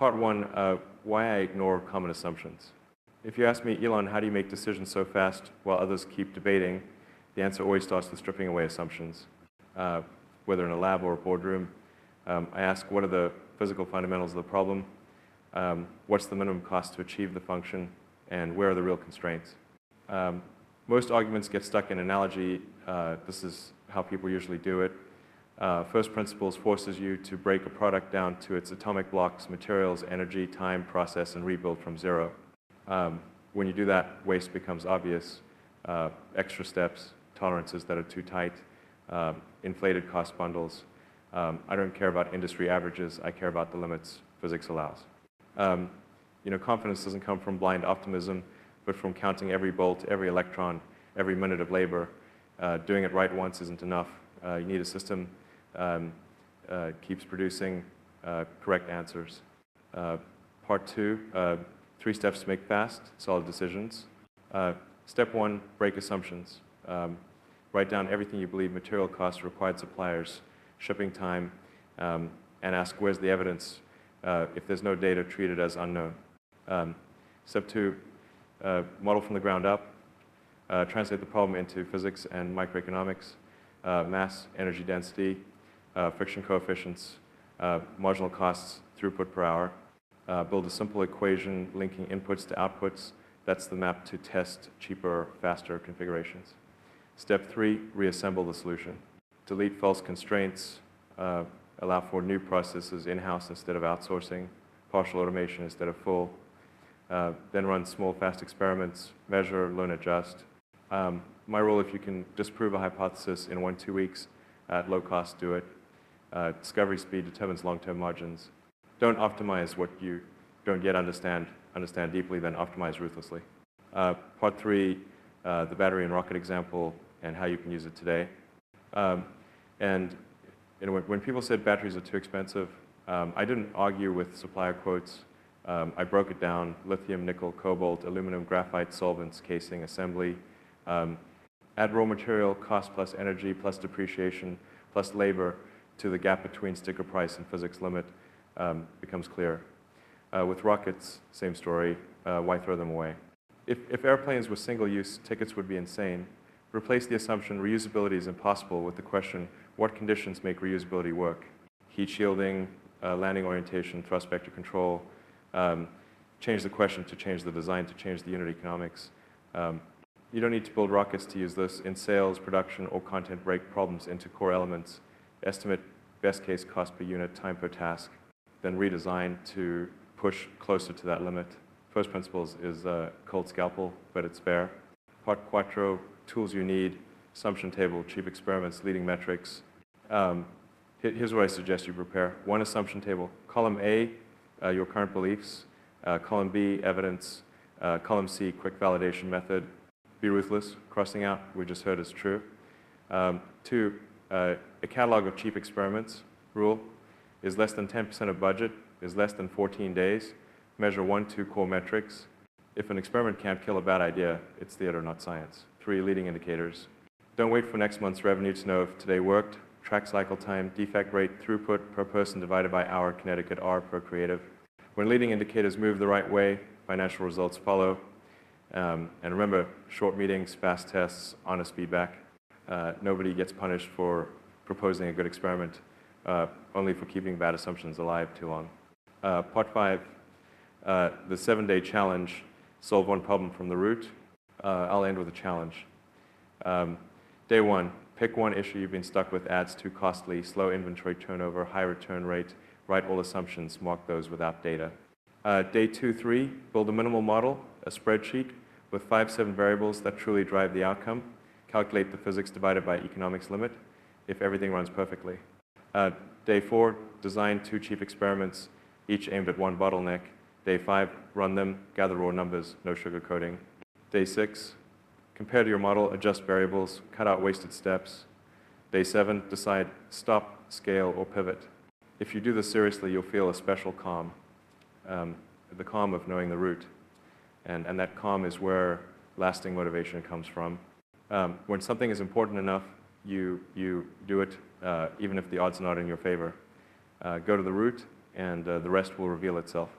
Part one, why I ignore common assumptions. If you ask me, Elon, how do you make decisions so fast while others keep debating, the answer always starts with stripping away assumptions. Whether in a lab or a boardroom, I ask, what are the physical fundamentals of the problem? What's the minimum cost to achieve the function? And where are the real constraints? Most arguments get stuck in analogy. This is how people usually do it. First principles forces you to break a product down to its atomic blocks, materials, energy, time, process, and rebuild from zero. When you do that, waste becomes obvious. Extra steps, tolerances that are too tight, inflated cost bundles. I don't care about industry averages. I care about the limits physics allows. Confidence doesn't come from blind optimism, but from counting every bolt, every electron, every minute of labor. Doing it right once isn't enough. You need a system keeps producing correct answers. Part two, 3 steps to make fast, solid decisions. Step 1, break assumptions. Write down everything you believe: material costs, required suppliers, shipping time, and ask, where's the evidence? If there's no data, treat it as unknown. Step 2, model from the ground up. Translate the problem into physics and microeconomics, mass, energy density, friction coefficients, marginal costs, throughput per hour. Build a simple equation linking inputs to outputs. That's the map to test cheaper, faster configurations. Step 3, reassemble the solution. Delete false constraints, allow for new processes in-house instead of outsourcing, partial automation instead of full. Then run small, fast experiments, measure, learn, adjust. My rule, if you can disprove a hypothesis in 1-2 weeks at low cost, do it. Discovery speed determines long-term margins. Don't optimize what you don't yet understand. Understand deeply, then optimize ruthlessly. Part 3, the battery and rocket example and how you can use it today. When people said batteries are too expensive, I didn't argue with supplier quotes. I broke it down: lithium, nickel, cobalt, aluminum, graphite, solvents, casing, assembly. Add raw material cost plus energy plus depreciation plus labor to the gap between sticker price and physics limit becomes clear. With rockets, same story. Why throw them away? If airplanes were single-use, tickets would be insane. Replace the assumption reusability is impossible with the question, what conditions make reusability work? Heat shielding, landing orientation, thrust vector control. Change the question to change the design, to change the unit economics. You don't need to build rockets to use this. In sales, production, or content, break problems into core elements. Estimate best case cost per unit, time per task. Then redesign to push closer to that limit. First principles is a cold scalpel, but it's fair. Part quattro, tools you need, assumption table, cheap experiments, leading metrics. Here's what I suggest you prepare. 1 assumption table. Column A, your current beliefs. Column B, evidence. Column C, quick validation method. Be ruthless. Crossing out, we just heard is true. 2, a catalog of cheap experiments. Rule is less than 10% of budget, is less than 14 days. Measure 1-2 core metrics. If an experiment can't kill a bad idea, it's theater, not science. 3, leading indicators. Don't wait for next month's revenue to know if today worked. Track cycle time, defect rate, throughput per person divided by hour, Connecticut R per creative. When leading indicators move the right way, financial results follow. And remember, short meetings, fast tests, honest feedback. Nobody gets punished for proposing a good experiment, only for keeping bad assumptions alive too long. Part 5, the 7-day challenge, solve 1 problem from the root. I'll end with a challenge. Day 1, pick 1 issue you've been stuck with: ads too costly, slow inventory turnover, high return rate. Write all assumptions, mark those without data. Day 2, 3, build a minimal model, a spreadsheet with 5-7 variables that truly drive the outcome. Calculate the physics divided by economics limit if everything runs perfectly. Day 4, design 2 cheap experiments, each aimed at 1 bottleneck. Day 5, run them, gather raw numbers, no sugarcoating. Day 6, compare to your model, adjust variables, cut out wasted steps. Day 7, decide stop, scale, or pivot. If you do this seriously, you'll feel a special calm, the calm of knowing the root. And that calm is where lasting motivation comes from. When something is important enough, you do it, even if the odds are not in your favor. Go to the root, and the rest will reveal itself.